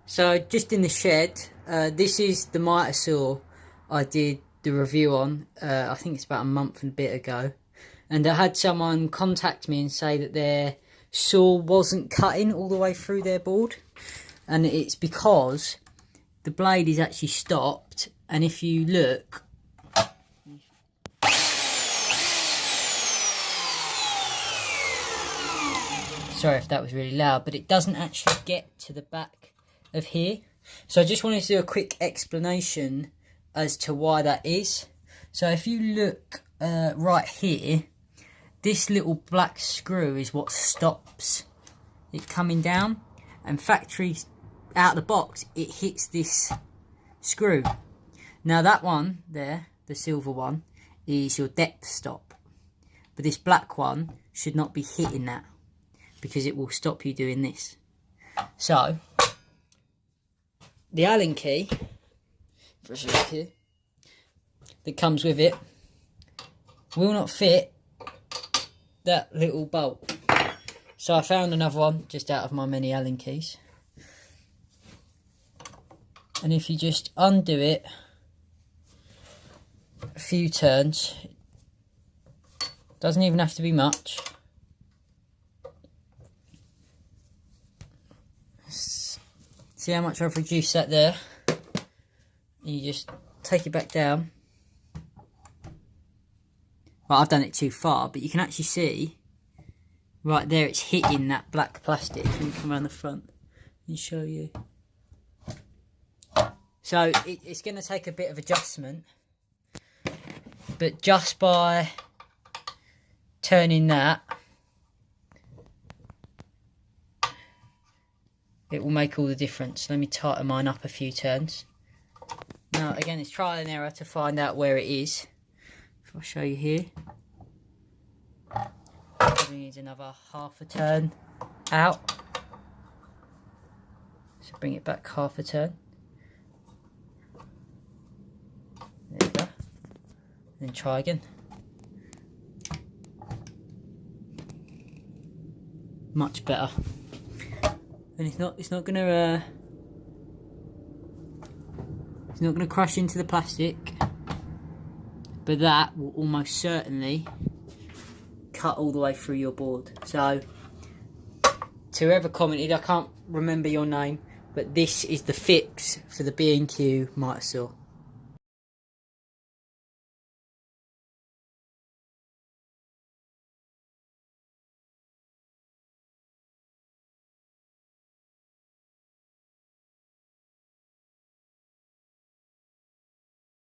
So just in the shed, this is the mitre saw I did the review on, I think it's about a month and a bit ago. And I had someone contact me and say that their saw wasn't cutting all the way through their board. And it's because the blade is actually stopped. And if you look, sorry if that was really loud, but it doesn't actually get to the back of here. So I just wanted to do a quick explanation as to why that is. So if you look right here, this little black screw is what stops it coming down, and factory out of the box it hits this screw. Now that one there, the silver one, is your depth stop, but this black one should not be hitting that because it will stop you doing this. So the Allen key here that comes with it will not fit that little bolt. So I found another one just out of my many Allen keys. And if you just undo it a few turns, doesn't even have to be much. See how much I've reduced that there? And you just take it back down. Well, I've done it too far, but you can actually see right there it's hitting that black plastic. Let me come around the front and show you. So it's going to take a bit of adjustment, but just by turning that, it will make all the difference. Let me tighten mine up a few turns. Now again, it's trial and error to find out where it is. If I show you here, probably needs another half a turn out. So bring it back half a turn. There we go. And then try again. Much better. And it's not gonna crash into the plastic, but that will almost certainly cut all the way through your board. So to whoever commented, I can't remember your name, but this is the fix for the B&Q mitre saw.